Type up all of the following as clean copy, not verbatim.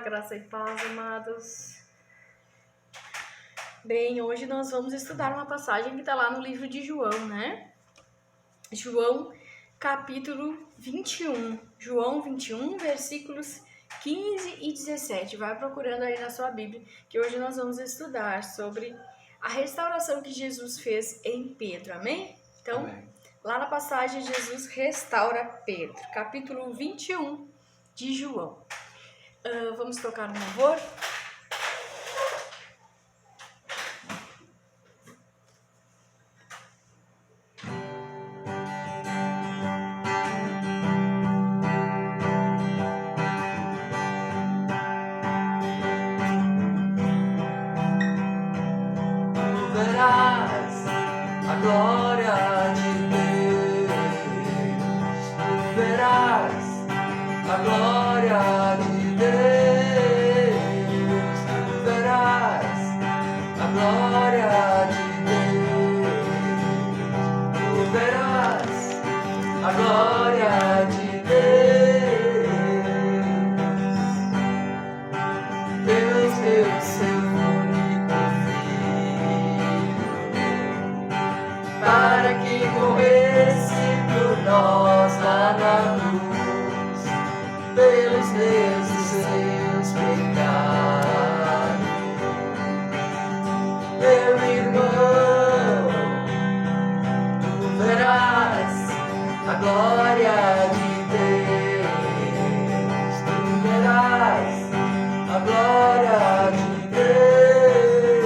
Graça e paz, amados. Bem, hoje nós vamos estudar uma passagem que está lá no livro de João, né? João, capítulo 21. João 21, versículos 15 e 17. Vai procurando aí na sua Bíblia, que hoje nós vamos estudar sobre a restauração que Jesus fez em Pedro, amém? Então, Amém. Lá na passagem, Jesus restaura Pedro, capítulo 21 de João. Vamos tocar no louvor? Tu verás a glória de Deus. Tu verás a glória de Deus. Tu verás a glória de Deus. Tu verás a glória de Deus. Deus deu seu único Filho para que morresse por nós lá na cruz, pelos meus e seus pecados. Meu irmão, tu verás a glória de Deus. Tu verás a glória de Deus.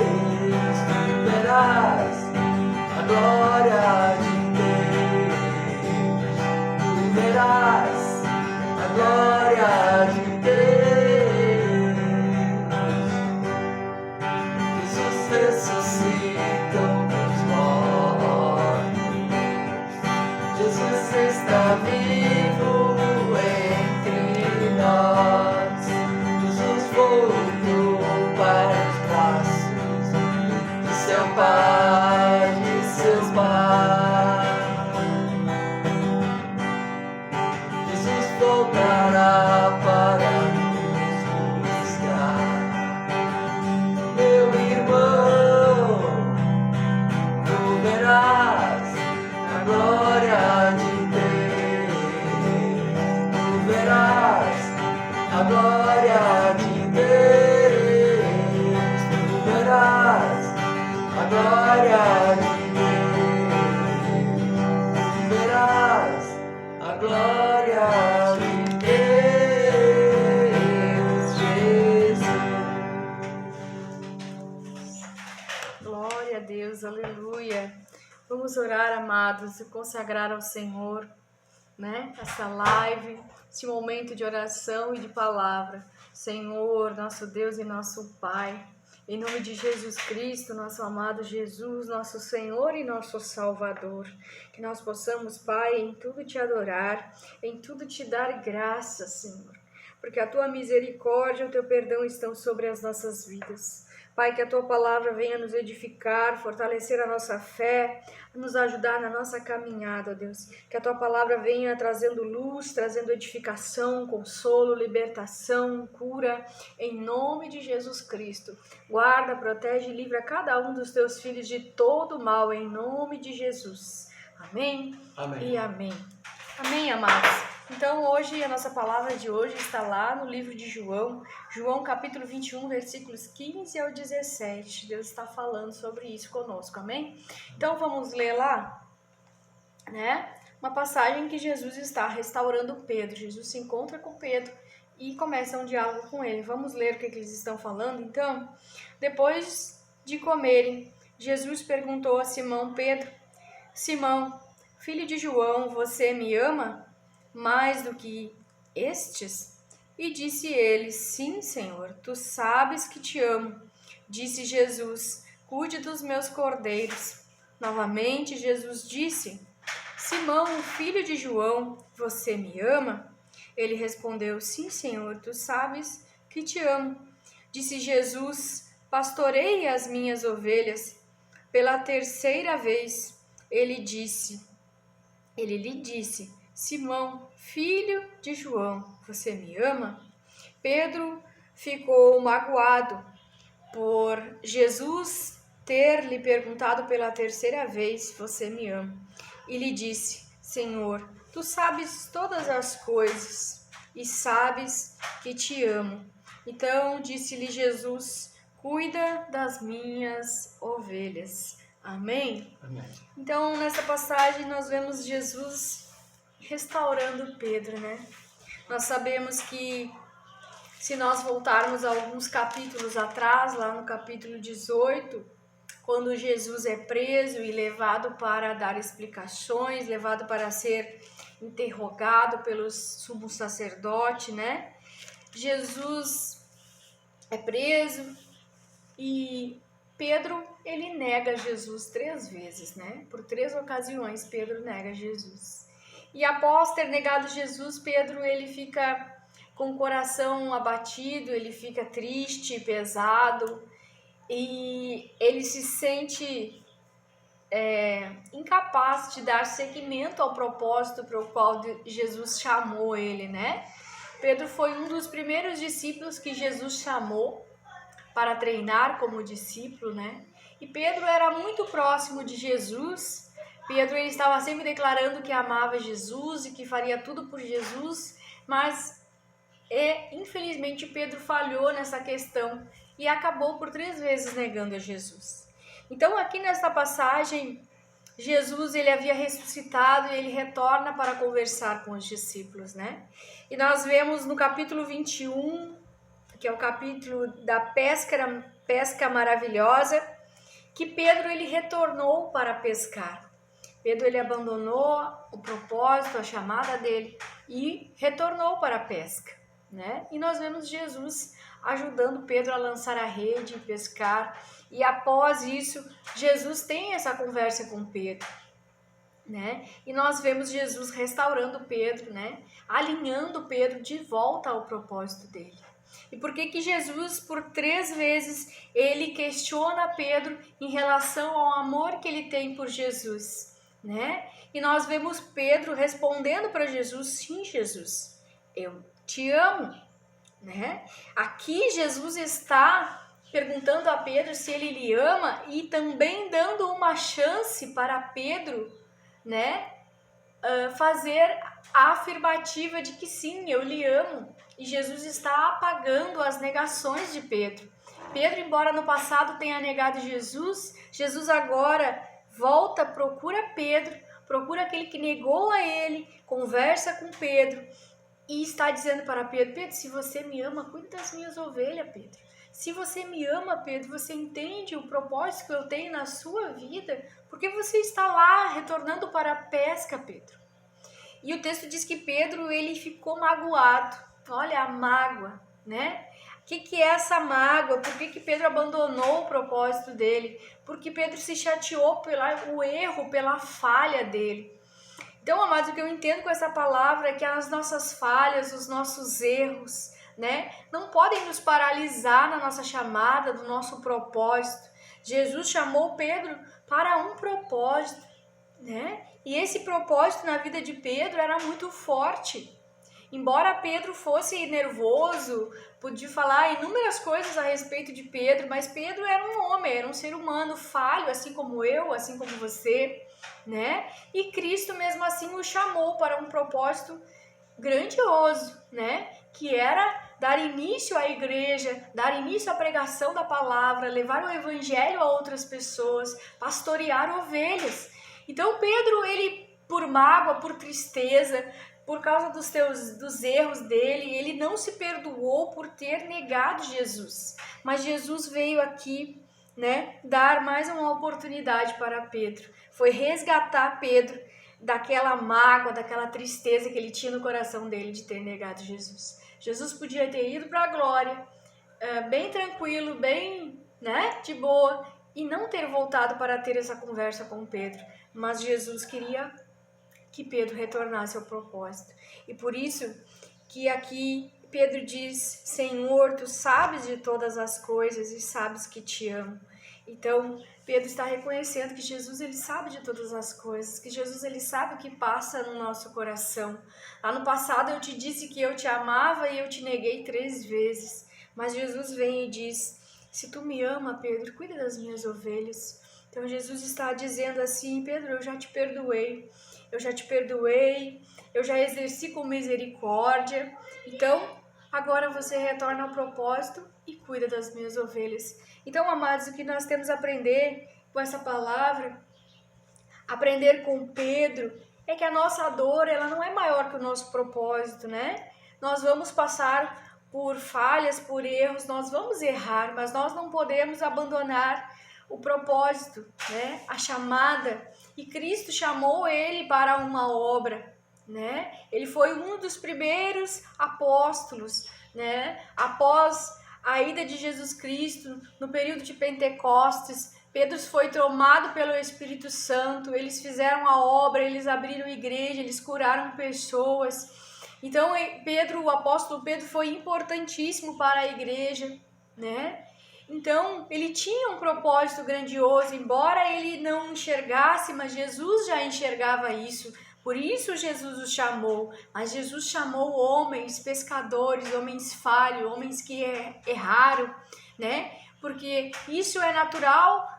Tu verás a glória de Deus. Tu verás a glória de Deus. Jesus ressuscitou dos mortos. Jesus está vivo entre nós. Jesus voltou para os braços de seu Pai, de seus pais. Jesus voltará para nos buscar. Meu irmão, tu verás a glória de Deus. Tu verás a glória de Deus. Tu verás a glória de Deus. Tu verás a glória de Deus, Jesus. Glória a Deus, aleluia. Vamos orar, amados, e consagrar ao Senhor, né? Essa live, esse momento de oração e de palavra. Senhor, nosso Deus e nosso Pai, em nome de Jesus Cristo, nosso amado Jesus, nosso Senhor e nosso Salvador, que nós possamos, Pai, em tudo te adorar, em tudo te dar graças, Senhor, porque a tua misericórdia e o teu perdão estão sobre as nossas vidas. Pai, que a tua palavra venha nos edificar, fortalecer a nossa fé, nos ajudar na nossa caminhada, ó Deus. Que a tua palavra venha trazendo luz, trazendo edificação, consolo, libertação, cura, em nome de Jesus Cristo. Guarda, protege e livra cada um dos teus filhos de todo mal, em nome de Jesus. Amém? Amém. E amém. Amém, amados. Então, hoje, a nossa palavra de hoje está lá no livro de João, João capítulo 21, versículos 15 ao 17. Deus está falando sobre isso conosco, amém? Então, vamos ler lá, né? Uma passagem que Jesus está restaurando Pedro. Jesus se encontra com Pedro e começa um diálogo com ele. Vamos ler o que eles estão falando, então? Depois de comerem, Jesus perguntou a Simão Pedro: Simão, filho de João, você me ama mais do que estes? E disse ele: Sim, Senhor, tu sabes que te amo. Disse Jesus: Cuide dos meus cordeiros. Novamente Jesus disse: Simão, filho de João, você me ama? Ele respondeu: Sim, Senhor, tu sabes que te amo. Disse Jesus: Pastoreie as minhas ovelhas. Pela terceira vez, ele lhe disse: Simão, filho de João, você me ama? Pedro ficou magoado por Jesus ter lhe perguntado pela terceira vez se você me ama. E lhe disse: Senhor, tu sabes todas as coisas e sabes que te amo. Então disse-lhe Jesus: cuida das minhas ovelhas. Amém? Amém. Então, nessa passagem, nós vemos Jesus restaurando Pedro, né? Nós sabemos que, se nós voltarmos alguns capítulos atrás, lá no capítulo 18, quando Jesus é preso e levado para dar explicações, levado para ser interrogado pelo sumo sacerdote, né? Jesus é preso e Pedro, ele nega Jesus 3 vezes, né? Por 3 ocasiões, Pedro nega Jesus. E após ter negado Jesus, Pedro, ele fica com o coração abatido, ele fica triste, pesado, e ele se sente incapaz de dar seguimento ao propósito para o qual Jesus chamou ele, né? Pedro foi um dos primeiros discípulos que Jesus chamou para treinar como discípulo, né? E Pedro era muito próximo de Jesus. Pedro, ele estava sempre declarando que amava Jesus e que faria tudo por Jesus, mas infelizmente Pedro falhou nessa questão e acabou por 3 vezes negando a Jesus. Então, aqui nesta passagem, Jesus, ele havia ressuscitado e ele retorna para conversar com os discípulos, né? E nós vemos no capítulo 21, que é o capítulo da pesca maravilhosa, que Pedro, ele retornou para pescar. Pedro, ele abandonou o propósito, a chamada dele e retornou para a pesca, né? E nós vemos Jesus ajudando Pedro a lançar a rede e pescar. E após isso, Jesus tem essa conversa com Pedro, né? E nós vemos Jesus restaurando Pedro, né? Alinhando Pedro de volta ao propósito dele. E por que Jesus, por 3 vezes, ele questiona Pedro em relação ao amor que ele tem por Jesus, né? E nós vemos Pedro respondendo para Jesus: sim, Jesus, eu te amo, né? Aqui Jesus está perguntando a Pedro se ele lhe ama e também dando uma chance para Pedro, né, fazer a afirmativa de que sim, eu lhe amo. E Jesus está apagando as negações de Pedro. Pedro, embora no passado tenha negado Jesus, Jesus agora volta, procura Pedro, procura aquele que negou a ele, conversa com Pedro e está dizendo para Pedro: Pedro, se você me ama, cuida das minhas ovelhas, Pedro. Se você me ama, Pedro, você entende o propósito que eu tenho na sua vida? Porque você está lá retornando para a pesca, Pedro. E o texto diz que Pedro, ele ficou magoado. Olha a mágoa, né? O que é essa mágoa? Por que Pedro abandonou o propósito dele? Porque Pedro se chateou pelo erro, pela falha dele. Então, amados, o que eu entendo com essa palavra é que as nossas falhas, os nossos erros, né, não podem nos paralisar na nossa chamada, do nosso propósito. Jesus chamou Pedro para um propósito, né? E esse propósito na vida de Pedro era muito forte. Embora Pedro fosse nervoso, podia falar inúmeras coisas a respeito de Pedro, mas Pedro era um homem, era um ser humano falho, assim como eu, assim como você, né? E Cristo mesmo assim o chamou para um propósito grandioso, né? Que era dar início à igreja, dar início à pregação da palavra, levar o evangelho a outras pessoas, pastorear ovelhas. Então Pedro, ele por mágoa, por tristeza, por causa dos erros dele, ele não se perdoou por ter negado Jesus. Mas Jesus veio aqui, né, dar mais uma oportunidade para Pedro. Foi resgatar Pedro daquela mágoa, daquela tristeza que ele tinha no coração dele de ter negado Jesus. Jesus podia ter ido para a glória, bem tranquilo, bem, né, de boa, e não ter voltado para ter essa conversa com Pedro. Mas Jesus queria que Pedro retornasse ao propósito. E por isso que aqui Pedro diz: Senhor, tu sabes de todas as coisas e sabes que te amo. Então, Pedro está reconhecendo que Jesus, ele sabe de todas as coisas, que Jesus, ele sabe o que passa no nosso coração. Lá no passado eu te disse que eu te amava e eu te neguei 3 vezes. Mas Jesus vem e diz: se tu me ama, Pedro, cuida das minhas ovelhas. Então Jesus está dizendo assim: Pedro, eu já te perdoei, eu já exerci com misericórdia. Então agora você retorna ao propósito e cuida das minhas ovelhas. Então, amados, o que nós temos a aprender com essa palavra, aprender com Pedro, é que a nossa dor, ela não é maior que o nosso propósito, né? Nós vamos passar por falhas, por erros, nós vamos errar, mas nós não podemos abandonar o propósito, né? A chamada. E Cristo chamou ele para uma obra, né? Ele foi um dos primeiros apóstolos, né? Após a ida de Jesus Cristo, no período de Pentecostes, Pedro foi tomado pelo Espírito Santo, eles fizeram a obra, eles abriram igreja, eles curaram pessoas. Então, o apóstolo Pedro foi importantíssimo para a igreja, né? Então, ele tinha um propósito grandioso, embora ele não enxergasse, mas Jesus já enxergava isso. Por isso Jesus os chamou, mas Jesus chamou homens, pescadores, homens falhos, homens que erraram, né? Porque isso é natural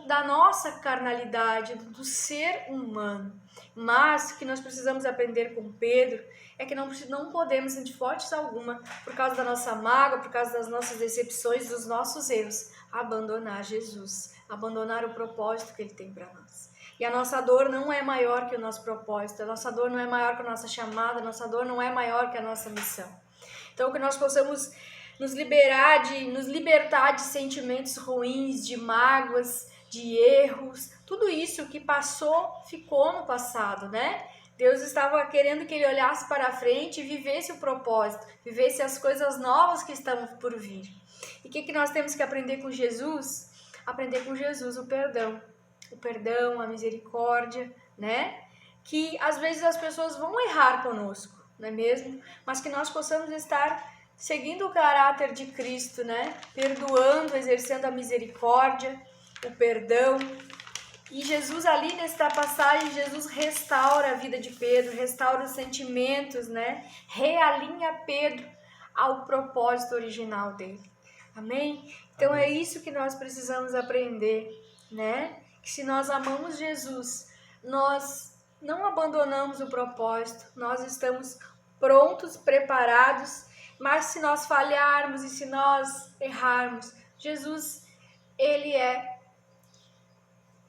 da nossa carnalidade, do ser humano. Mas o que nós precisamos aprender com Pedro é que não podemos, de hipótese alguma, por causa da nossa mágoa, por causa das nossas decepções, dos nossos erros, abandonar Jesus, abandonar o propósito que Ele tem para nós. E a nossa dor não é maior que o nosso propósito, a nossa dor não é maior que a nossa chamada, a nossa dor não é maior que a nossa missão. Então, que nós possamos nos libertar de sentimentos ruins, de mágoas, de erros, tudo isso que passou, ficou no passado, né? Deus estava querendo que ele olhasse para frente e vivesse o propósito, vivesse as coisas novas que estão por vir. E o que nós temos que aprender com Jesus? Aprender com Jesus o perdão, a misericórdia, né? Que às vezes as pessoas vão errar conosco, não é mesmo? Mas que nós possamos estar seguindo o caráter de Cristo, né? Perdoando, exercendo a misericórdia, o perdão. E Jesus ali nesta passagem, Jesus restaura a vida de Pedro, restaura os sentimentos, né? Realinha Pedro ao propósito original dele. Amém? Então é isso que nós precisamos aprender, né? Que se nós amamos Jesus, nós não abandonamos o propósito, nós estamos prontos, preparados, mas se nós falharmos e se nós errarmos, Jesus, Ele é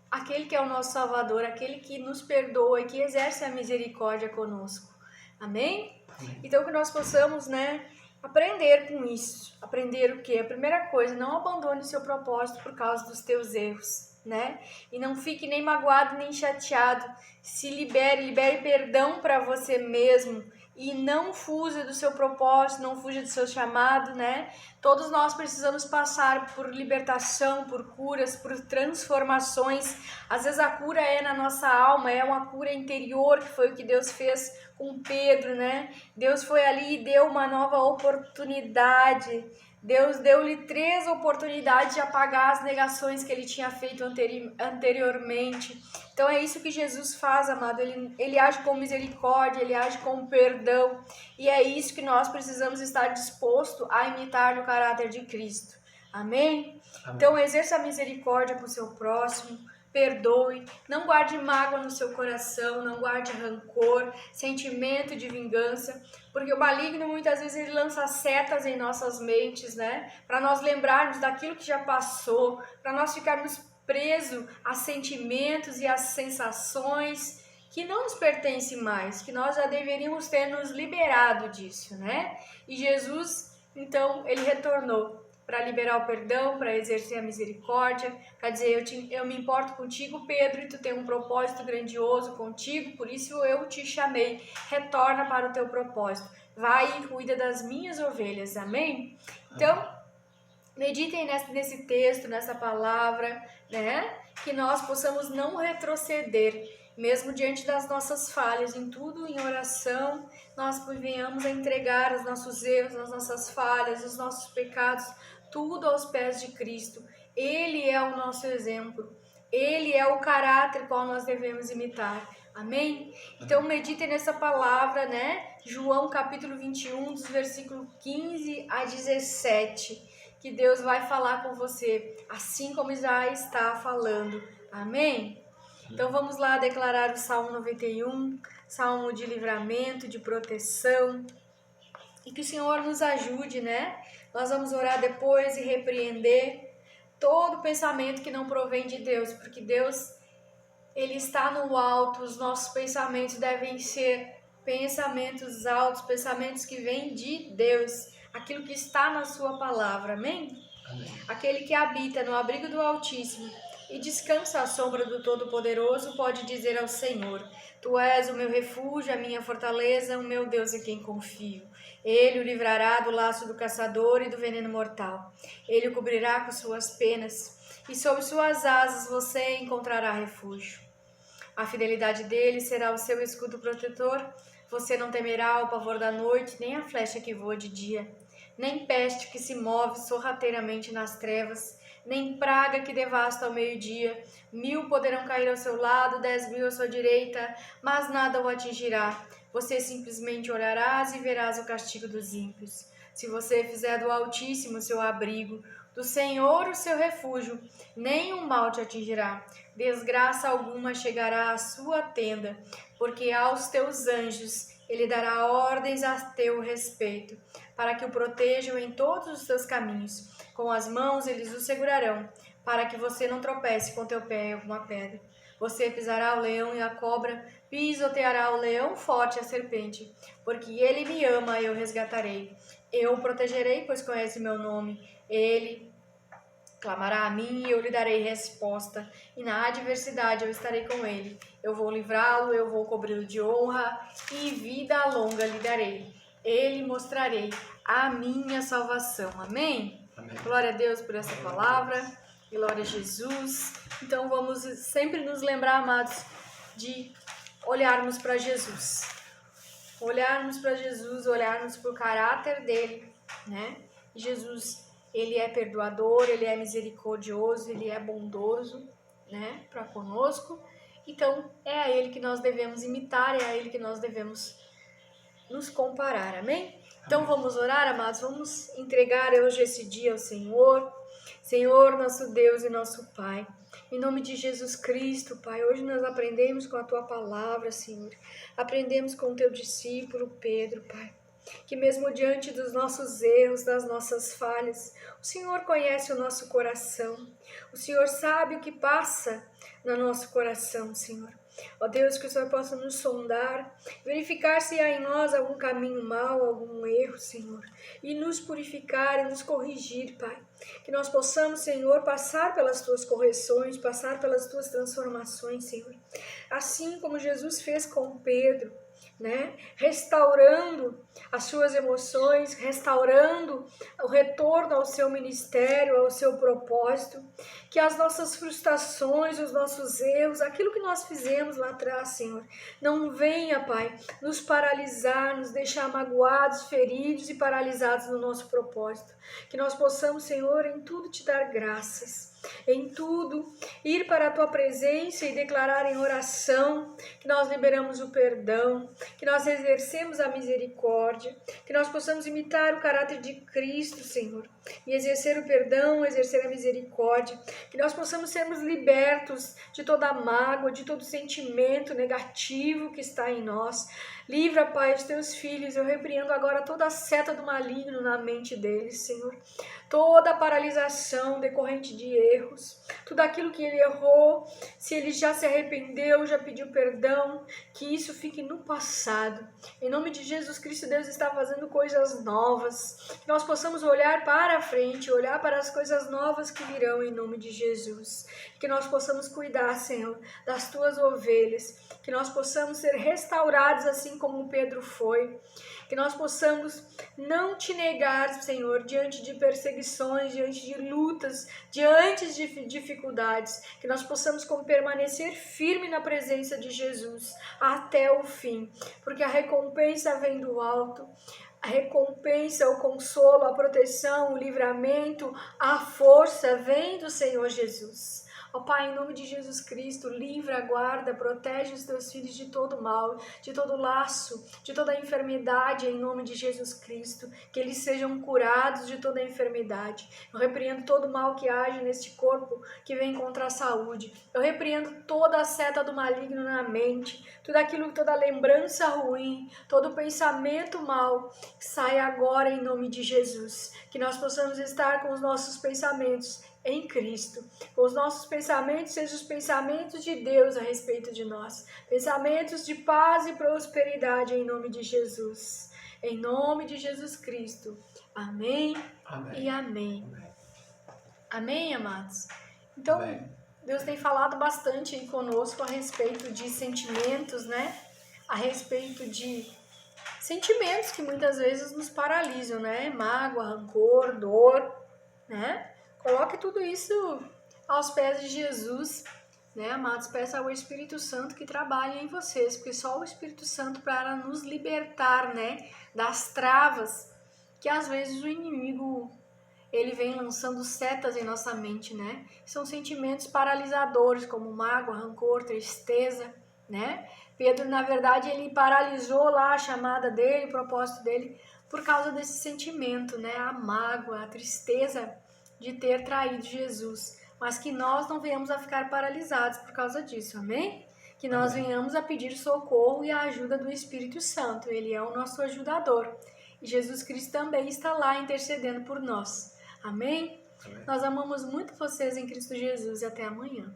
aquele que é o nosso Salvador, aquele que nos perdoa e que exerce a misericórdia conosco. Amém? Então que nós possamos, né, aprender com isso. Aprender o quê? A primeira coisa, não abandone o seu propósito por causa dos teus erros, né? E não fique nem magoado, nem chateado. Se libere perdão para você mesmo. E não fuja do seu propósito, não fuja do seu chamado, né? Todos nós precisamos passar por libertação, por curas, por transformações. Às vezes a cura é na nossa alma, é uma cura interior, que foi o que Deus fez com Pedro, né? Deus foi ali e deu uma nova oportunidade. Deus deu-lhe 3 oportunidades de apagar as negações que ele tinha feito anteriormente. Então é isso que Jesus faz, amado. Ele age com misericórdia, ele age com perdão. E é isso que nós precisamos estar disposto a imitar no caráter de Cristo. Amém? Amém. Então exerça a misericórdia com o seu próximo. Perdoe, não guarde mágoa no seu coração, não guarde rancor, sentimento de vingança, porque o maligno muitas vezes ele lança setas em nossas mentes, né? Para nós lembrarmos daquilo que já passou, para nós ficarmos presos a sentimentos e a sensações que não nos pertencem mais, que nós já deveríamos ter nos liberado disso, né? E Jesus, então, ele retornou para liberar o perdão, para exercer a misericórdia, para dizer, eu me importo contigo, Pedro, e tu tem um propósito grandioso contigo, por isso eu te chamei, retorna para o teu propósito, vai e cuida das minhas ovelhas, amém? Então, meditem nesse texto, nessa palavra, né? Que nós possamos não retroceder, mesmo diante das nossas falhas, em tudo, em oração, nós venhamos a entregar os nossos erros, as nossas falhas, os nossos pecados, tudo aos pés de Cristo. Ele é o nosso exemplo. Ele é o caráter qual nós devemos imitar. Amém? Então meditem nessa palavra, né? João capítulo 21, dos versículos 15 a 17. Que Deus vai falar com você, assim como já está falando. Amém? Então vamos lá declarar o Salmo 91, Salmo de livramento, de proteção. E que o Senhor nos ajude, né? Nós vamos orar depois e repreender todo pensamento que não provém de Deus, porque Deus, Ele está no alto. Os nossos pensamentos devem ser pensamentos altos, pensamentos que vêm de Deus, aquilo que está na sua palavra, amém? Aquele que habita no abrigo do Altíssimo e descansa à sombra do Todo-Poderoso pode dizer ao Senhor: Tu és o meu refúgio, a minha fortaleza, o meu Deus em quem confio. Ele o livrará do laço do caçador e do veneno mortal. Ele o cobrirá com suas penas, e sob suas asas você encontrará refúgio. A fidelidade dele será o seu escudo protetor. Você não temerá o pavor da noite, nem a flecha que voa de dia, nem peste que se move sorrateiramente nas trevas, nem praga que devasta ao meio-dia. 1000 poderão cair ao seu lado, 10.000 à sua direita, mas nada o atingirá. Você simplesmente olharás e verás o castigo dos ímpios. Se você fizer do Altíssimo o seu abrigo, do Senhor o seu refúgio, nenhum mal te atingirá. Desgraça alguma chegará à sua tenda, porque aos teus anjos ele dará ordens a teu respeito, para que o protejam em todos os seus caminhos. Com as mãos eles o segurarão, para que você não tropece com teu pé em alguma pedra. Você pisará o leão e a cobra, pisoteará o leão forte e a serpente, porque ele me ama, eu resgatarei. Eu o protegerei, pois conhece meu nome. Ele clamará a mim e eu lhe darei resposta, e na adversidade eu estarei com ele. Eu vou livrá-lo, eu vou cobri-lo de honra, e vida longa lhe darei. Ele mostrarei a minha salvação. Amém? Amém. Glória a Deus por essa palavra. Glória a Jesus. Então vamos sempre nos lembrar, amados, de olharmos para Jesus. Olharmos para Jesus, olharmos para o caráter dele, né? Jesus, ele é perdoador, ele é misericordioso, ele é bondoso, né, para conosco. Então, é a ele que nós devemos imitar, é a ele que nós devemos nos comparar, amém? Então, vamos orar, amados, vamos entregar hoje esse dia ao Senhor. Senhor, nosso Deus e nosso Pai, em nome de Jesus Cristo, Pai, hoje nós aprendemos com a Tua palavra, Senhor. Aprendemos com o Teu discípulo Pedro, Pai, que mesmo diante dos nossos erros, das nossas falhas, o Senhor conhece o nosso coração. O Senhor sabe o que passa no nosso coração, Senhor. Ó Deus, que o Senhor possa nos sondar, verificar se há em nós algum caminho mau, algum erro, Senhor, e nos purificar e nos corrigir, Pai. Que nós possamos, Senhor, passar pelas Tuas correções, passar pelas Tuas transformações, Senhor. Assim como Jesus fez com Pedro, né? Restaurando as suas emoções, restaurando o retorno ao seu ministério, ao seu propósito, que as nossas frustrações, os nossos erros, aquilo que nós fizemos lá atrás, Senhor, não venha, Pai, nos paralisar, nos deixar magoados, feridos e paralisados no nosso propósito. Que nós possamos, Senhor, em tudo te dar graças, em tudo ir para a Tua presença e declarar em oração que nós liberamos o perdão, que nós exercemos a misericórdia, que nós possamos imitar o caráter de Cristo, Senhor, e exercer o perdão, exercer a misericórdia, que nós possamos sermos libertos de toda mágoa, de todo sentimento negativo que está em nós. Livra, Pai, os Teus filhos. Eu repreendo agora toda a seta do maligno na mente deles, Senhor. Toda a paralisação decorrente de erros, tudo aquilo que ele errou, se ele já se arrependeu, já pediu perdão, que isso fique no passado. Em nome de Jesus Cristo, Deus está fazendo coisas novas, que nós possamos olhar para frente, olhar para as coisas novas que virão em nome de Jesus. Que nós possamos cuidar, Senhor, das Tuas ovelhas, que nós possamos ser restaurados assim como Pedro foi. Que nós possamos não te negar, Senhor, diante de perseguições, diante de lutas, diante de dificuldades. Que nós possamos permanecer firme na presença de Jesus até o fim. Porque a recompensa vem do alto. A recompensa, o consolo, a proteção, o livramento, a força vem do Senhor Jesus. Ó Pai, em nome de Jesus Cristo, livra, guarda, protege os teus filhos de todo mal, de todo laço, de toda enfermidade, em nome de Jesus Cristo, que eles sejam curados de toda enfermidade. Eu repreendo todo mal que age neste corpo, que vem contra a saúde. Eu repreendo toda a seta do maligno na mente, tudo aquilo, toda lembrança ruim, todo pensamento mal, sai agora em nome de Jesus. Que nós possamos estar com os nossos pensamentos em Cristo. Os nossos pensamentos sejam os pensamentos de Deus a respeito de nós. Pensamentos de paz e prosperidade em nome de Jesus. Em nome de Jesus Cristo. Amém, Amém. e amém. Amém. Amém, amados? Então, Amém. Deus tem falado bastante aí conosco a respeito de sentimentos, né? A respeito de sentimentos que muitas vezes nos paralisam, né? Mágoa, rancor, dor, né? Coloque tudo isso aos pés de Jesus, né, amados? Peça ao Espírito Santo que trabalhe em vocês, porque só o Espírito Santo para nos libertar, né, das travas que às vezes o inimigo ele vem lançando setas em nossa mente, né? São sentimentos paralisadores como mágoa, rancor, tristeza, né? Pedro, na verdade, ele paralisou lá a chamada dele, o propósito dele, por causa desse sentimento, né? A mágoa, a tristeza de ter traído Jesus, mas que nós não venhamos a ficar paralisados por causa disso, amém? Que nós Amém. venhamos a pedir socorro e a ajuda do Espírito Santo, ele é o nosso ajudador. E Jesus Cristo também está lá intercedendo por nós, amém? Amém. Nós amamos muito vocês em Cristo Jesus e até amanhã.